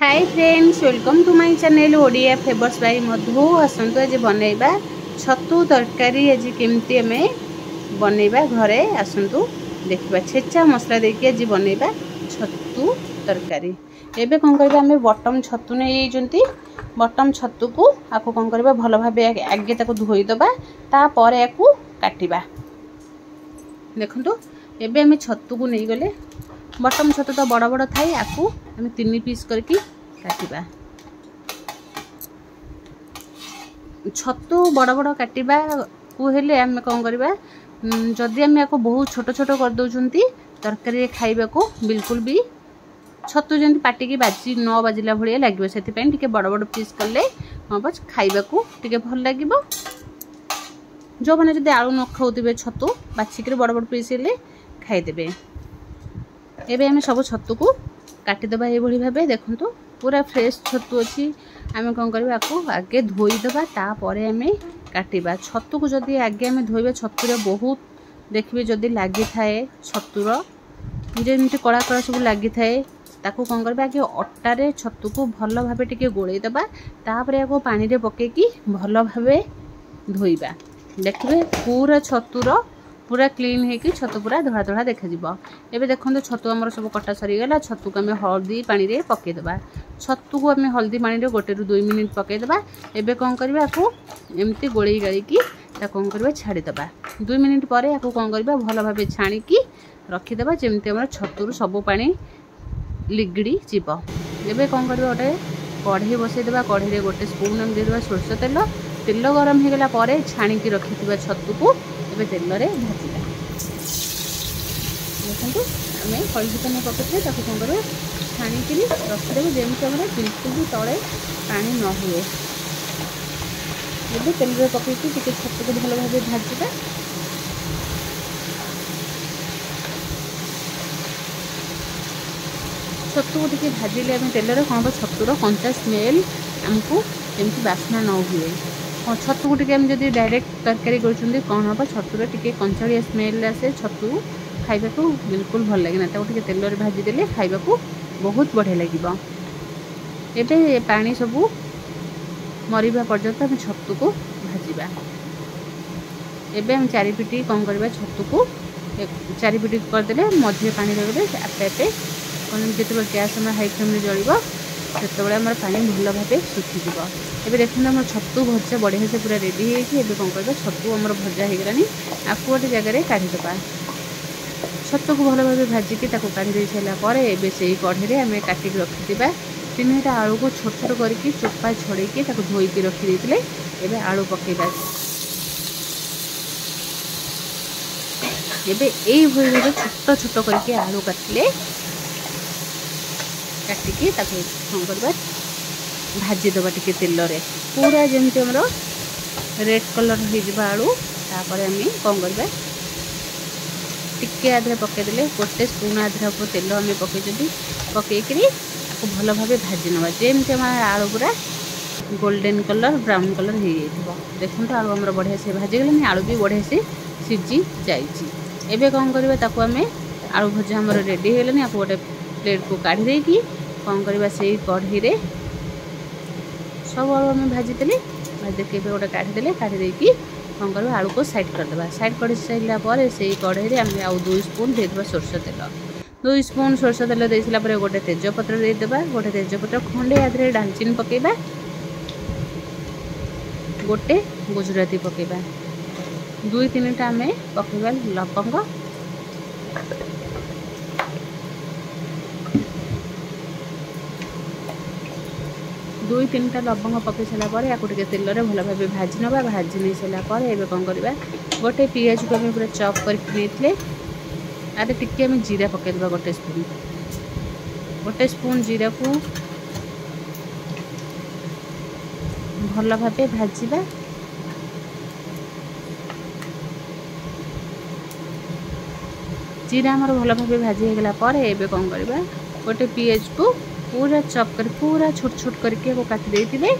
Hi friends, welcome to my channel Odia favours by Madhu. आसतु आज बनैबा छतु तरकारी। आज केमती आम बनैबा घरे आसतु देखा। छेचा मसला देके आज बनैबा छतु तरकारी। एबे कौन करबा आम बटम छतु नहीं बटम छतु को आपको कौन करबा भल भाव आगे ताको धोई दबा तापर याकू काटिबा। देखंतु एबे आम छतु को नहीं गले बटम छतु तो बड़ बड़ थाए आपको आम 3 पीस करके काटिबा। छतु बड़ बड़ काटिबा को हेले आम कौन करबा जदि आम याको बहुत छोट छोट कर दउचंती तरकारी खाइबा को बिल्कुल भी छतु जंती पाटी की बाजी न बाजिला भलिया लागिबो। सेति पई टिके बड़ बड़ पीस करले हम खाइबा को टिके भल लागिबो। जो माने जदि आलू न खाउतिबे छतु बाछिक बड़ बड़ पीस हेले खाइदेबे। एबे आम सब छतु को काटिदेबा ये भाव। देखो पूरा फ्रेश छतु अच्छी आम कौन करबा आपको आगे धोईदबा तापर आम काटिबा। छतु को जदि आगे आम धोइबा छतुर बहुत देखिए जदि लगी थाए छतुर जमी कड़ा कड़ा सब लगी थाए ताकू कौन करबा आगे अटारे छतु को भल भाव टिके गोलैदबा तापर याको पानी रे पकेकी भल भाव धोइबा। देखिए पूरा छतुर पूरा क्लीन होगी छतु पूरा धड़ा धड़ा देखा। एबे देखो छतु आमर सब कटा सरीगला। छतु को आम हल्दी पानी रे पकेदबा। छतु को आम हल्दी पानी रे 1 ରୁ 2 मिनिट पकेदबा। एबे कौन करबा आपको एमती गोलई गाड़ी कौन करबा छाड़ीदबा। 2 मिनिट पर आपको कौन करबा भल भाव छाणिकी रखीदबा जमती आम छतुर सब पानी लिगिड़ी जीव। एबे कौन करबा गोटे कढ़ई बसईदेबा। कढ़ई रे 1 स्पून आम देदेबा सोरष तेल। तेल गरम हो गला पर छाणिकी रखिथिबा छतु को एबे तेल रे भाजिबा। देखो आम हल्दी पानी पकड़े ताको कौन करबा छाणिकी रखिदेबे जमती आम बिल्कुल भी तले पानी न हुए। एबे तेल रे पकईकी टिके छतु को भल भाव भाजिबा। छतु को टिके भाजिले आम तेल रे कौन छतुर कंचा स्मेल आमको एमती बास्ना न हुए। छतु को टिके हम जदि डायरेक्ट तरकारी कर कौन हम छतुर टिके कंचाड़िया स्मेल आसे छतु खाइबा को बिल्कुल भल लगे ना। टिके तेल रे भाजिदेले खाइबा को बहुत बढ़िया लगिबो। एबे पानी सब मरिबा पर्यंत हम छतु को भाजिबा। एबे हम 4 पिटी कौन करबा छतु को 4 पिटी करदेले मध्य पानी देबे आपे आपे कौन जिते गैस हम हाई फ्लेम जलिबो सेतबेले हमर पानी भल भाव सुखीଯିବ। एबे देखो हमर छतु भजा बढ़िया से पूरा रेडी होगी। एबे कौन करबा छतु हमर भजा हो गलानी आपको गोटे जगह काढ़ीदबा। छतु को भल भाव भाजिकी ताको काढ़ी दे सारा पर एबे से कढ़ई रे आम काटिक रखिथिबा 3टा आलू को छोट छोट करके चोपा छड़ेकी ताको धोईकी रखी देथिले। एबे आलू पकेबा। एबे एई भई छोट छोट करके आलू काटिले काटिकी ताको कौन करबा भाजीदबा टिके तेल रे पूरा जमती हमर रेड कलर हो जाए आलू। तापर आम कौन करबा टिके आधे पकईदेले 1 स्पून आधे तेल आम पकईकरी आपको भल भाव भाजी नवा जमती आम आलू पूरा गोल्डन कलर ब्राउन कलर हो जाए। देखो आलू आम बढ़िया से भाजीगलानी आलू भी बढ़िया से सीझी जाइए। एबे कौन करबा ताको आम आलू भजा हमर रेडी हो गलानी। आपको गोटे प्लेट को काढ़ी देकी कौन करबा से कढ़ई रे सब आलू आम भाजीदेले भाजी गोटे काढ़ीदेले काढ़ी देकी कौन करबा आलू को साइड करदेबा। साइड कर सारा पर से कढ़ई रे आम आउ 2 स्पून देदेबा सोरष तेल। 2 स्पून सोरष तेल दे सारा पर गोटे तेजपत्र देदेबा। गोटे तेजपत्र खंडे आधे डालचीनी पकेबा। गोटे गुजराती पकेबा। 2-3टा आम पकेबा लवंग। 2-3टा लवंग पकई सारा पर या तेल रे भल भाव भाजी नवा। भाजी नहीं सारा पर एबे कौन करबा गोटे पियाज को आम पूरा चॉप करके आधे टिके आम जीरा पकईदेबा। 1 स्पून जीरा को भल भाव भाजिबा। जीरा आमर भल भाव भाजी होगला पर एबे कौन करबा गोटे पियाज को पूरा चॉप कर पूरा छोट छोट करके काटी देथिले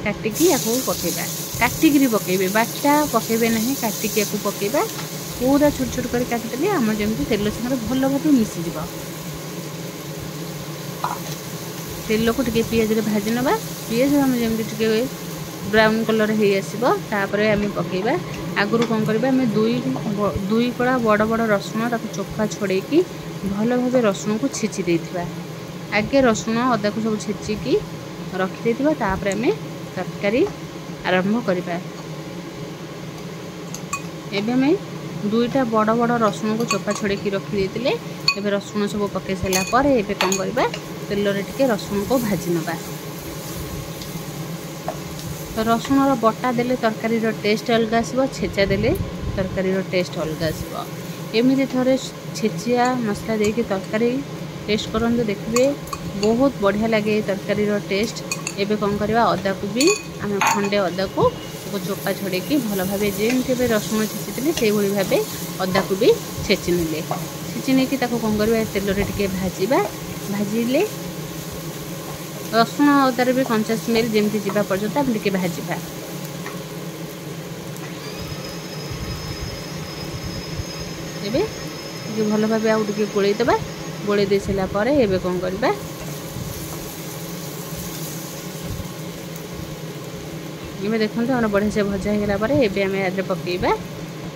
काटिकी याको पकेबा। काटिकी पकेबे बाटा पकेबे नहीं काटिकी याको पकेबा। पूरा छोट छोट कर काटिदेले आम जमी तेल सागर भल भाव मिसीज। तेल को टिके पियाज रे भाजी नबा। पियाज हम जेमती टिके ब्राउन कलर हो आसो तापर आम पकेबा। आगुरी कौन करबा आम दुई कड़ा बड़ बड़ रसुण ताको चोपा छड़ेकी भल भाव रसुण को छेची देथिबा। आगे रसुण अदा को सब छेचिकी रखी देथिबा तापर आम तरकारी आरंभ करबा। एबे आम दुईटा बड़ बड़ रसुण को चोपा छड़ेकी रखी देथिले। एबे रसुण सब पके सारा पर एबे कौन करबा तेल रे टिके रसुण को भाजी नबा। तो रसुण बटा देले तरकारी टेस्ट अलग आसो, छेचा देले तरकारी टेस्ट अलग आसो। एमती थोड़े छेचिया मसला देके तरकारी टेस्ट करंतु देखिए बहुत बढ़िया लगे तरकारी टेस्ट। एबे कौन करबा अदा को भी आम खंडे अदा को चोपा छड़ेकी भल भाव जमी रसुण छेची से भाव अदा को भी छेची ने छेची नहीं कौन करबा तेल रे टिके भाजीबा। भाजिले रसुण अदार भी कंचा स्मेल जमी जावा पर्यंत आम टिके भाजीबा। एबे भल भाव आउ टिके गोलई देबा। गोलई दे सारा पर एबे कौन करबा ये देखो हम बढ़िया से भजा होगा पर एबे आम आदि पकेबा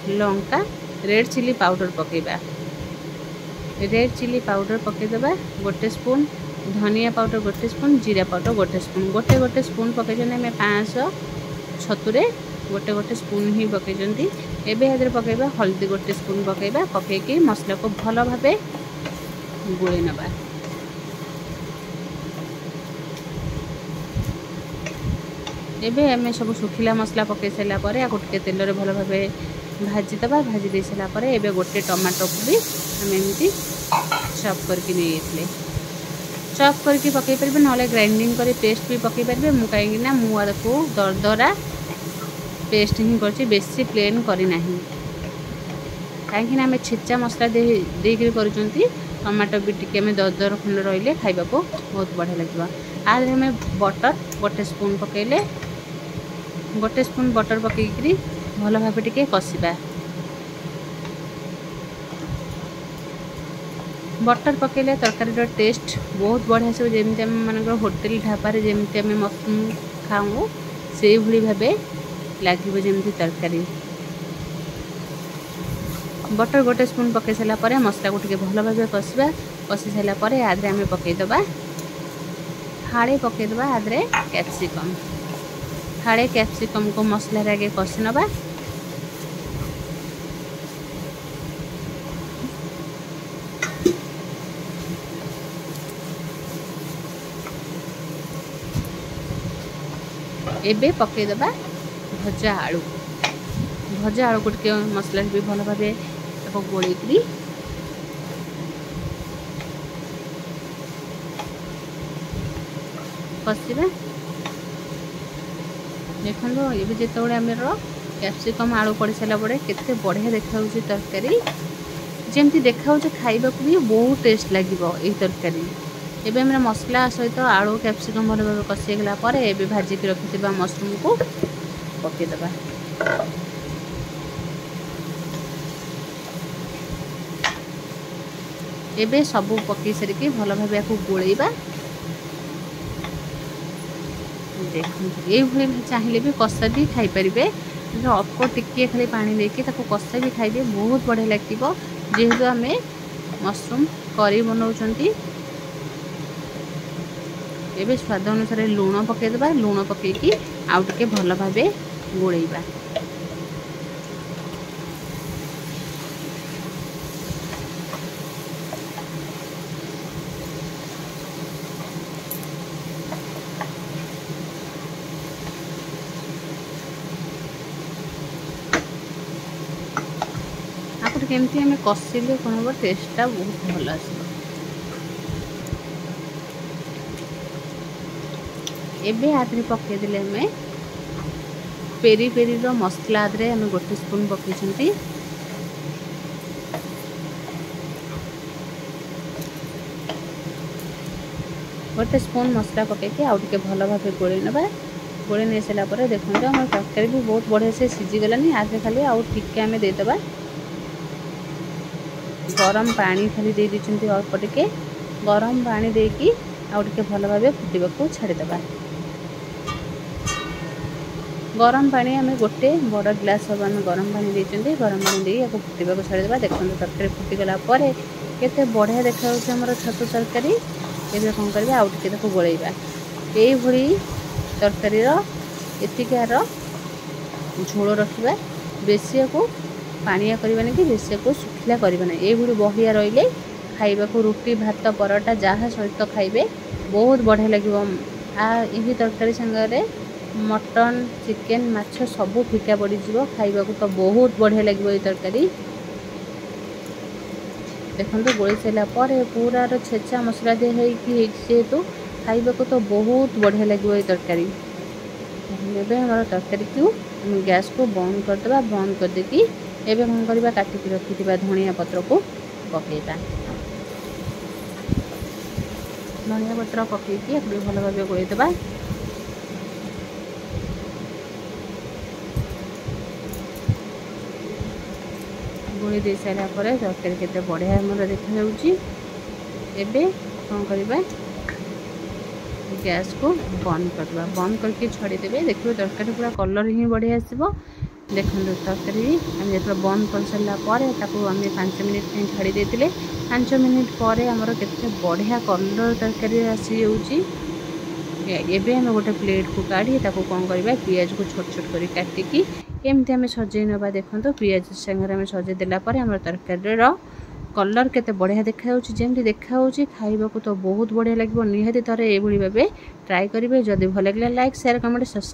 लंका रेड चिली पाउडर पकेबा। रेड चिली पाउडर पकेदेबा गोटे स्पून, धनिया पाउडर गोटे स्पून, जीरा पाउडर गोटे स्पून। गोटे गोटे स्पून पकई आम 500 छतुरे गोटे गोटे स्पून ही पकई। एबे आदि पकेबा हल्दी गोटे स्पून पकेबा। पकईकी मसला को भल भाव गोलई नबा। एबे आम सब सुखिला मसला पकई सारा पर टिके तेल रे भल भाव भाजी दबा। भाजी दे सारा पर एबे गोटे टमाटो को भी आम एमती चॉप करके नहीं चॉप करके पकई पारे ना ग्राइंडिंग कर पेस्ट भी पकई पारे। मु कहीं मुझको दरदरा पेस्ट ही कर बेसी प्लेन करना कहीं आम छेचा मसला देकर कर टमाटो भी टिके दरदर खंड रही खाइबा को बहुत बढ़िया लगे। आदि आम बटर गोटे स्पून पकईले गोटे स्पून बटर पकईकरी भल भाव टिके कषिबा। बटर पकईले तरकारी टेस्ट बहुत बढ़िया से जमी आम मान होटेल ढाबार जमी आम मशरूम खाऊ से भाव लगे जमी तरकारी। बटर गोटे स्पून पकई सारा पर मसला को टिके भल भाव कषिबा। कषि सारा पर आदि आम पकईदबा फाड़े पकईदबा आदि कैप्सिकम। फाड़े कैप्सिकम को मसला आगे कषि नबा। एबे पकईदबा भजा आलू। भजा आलू को टिके मसला भी भल भाव गोलैकरी कषिबा। देखो ये जिते आम कैप्सिकम आलू पड़ सारा पड़े केते बढ़िया देखा तरकारी जमी देखा खाइबा को भी बहुत टेस्ट लगे ये तरकारी। एबे हम मसला सहित आलू कैप्सिकम भल भाव कषिगला पर एबे भाजिक रखि मशरूम को पकईदबा। एबे सबू पकई सारिकी भल भाव या गोलैबा। देखो ये चाहिए भी कषा भी खाई पारे अल्प टिके खाली पानी देके कषा भी खाइबे बहुत बढ़िया लगे जेहेतु आम मशरूम करी बनाऊँच। एबे स्वाद अनुसार लुण पकईदबा। लुण पकईकी आउ टिके भल भाव गोलैबा। केमती आम कषिले कौन हम टेस्टा बहुत भल आस। एबे आदि पकईदे आम पेरी पेरी मसला आदि आम गोटे स्पून पकई गोटे स्पून मसला पकईकि आउ टिके भल भाव गोलई नबा। गोलई नहीं सारा पर देखो आम तरकारी भी बहुत बढ़िया से सीझीगलानी। आगे खाली आउ टिके आम देदेबा गरम पानी खाली दे दी अल्प टिके गरम पानी देकी आउ टिके भल भाव फुटवाक छाड़ीदे। गरम पानी आम गोटे बड़ ग्लास हम आम गरम पानी देते गरम पानी दे फुटवाक छाड़ीदे। देखो तरकारी फुटीगला केते बढ़िया देखा आमर छतु तरकारी। ये कौन करवा आउ टे देखो गोलैबा यही तरकारीर एतिकार झोल रखा बेसी को पानिया करवानी कि बेसी को सुखिला करवाना। ये बहिया रही खाइबा को रुटी भात परोटा जहाँ सहित खाइबे बहुत बढ़िया लगे। यही तरकारी सांगे मटन चिकेन माछ सबू फिका पड़ जाव खाइबा को तो बहुत बढ़िया लगे। ये तरकारी देखो गोली सारा पूरा छेचा मसला दिखाई जेहेतु खाइबा को तो बहुत बढ़िया लगे। ये तरकारी हमारा तरकारी को गैस को बंद करदे। बंद करदे एवं कौन करवा काटिक रखि धनिया पत्र को पकेबा। धनिया पत्र पकईकि भल भाव गोलैदे। गोली दे सारा तरकारी केते बढ़िया मोर देखा एबे कौन करवा गैस को बंद करवा। बंद करके छाड़ीदे। देखिए तरकारी पूरा कलर ही बढ़िया आसो। देखो तरकारी आम जो बंद कर सारापर आम 5 मिनिट छाड़ी देते 5 मिनिट पर आमर केते बढ़िया कलर तरकारी आसी जाऊँगी। एबे आम गोटे प्लेट को काढ़ी कौन करवा पियाज को छोट छोट कर काटिकी एमती आम सजे ना। देखो पियाज सांगे आम सजे देलापर आम तरकारी कलर केते बढ़िया देखा जमी देखा खाइबा को तो बहुत बढ़िया लगे। निहाती थरे ये भाव ट्राए करेंगे। जदि भल लगे लाइक शेयर कमेंट सब्सक्राइब।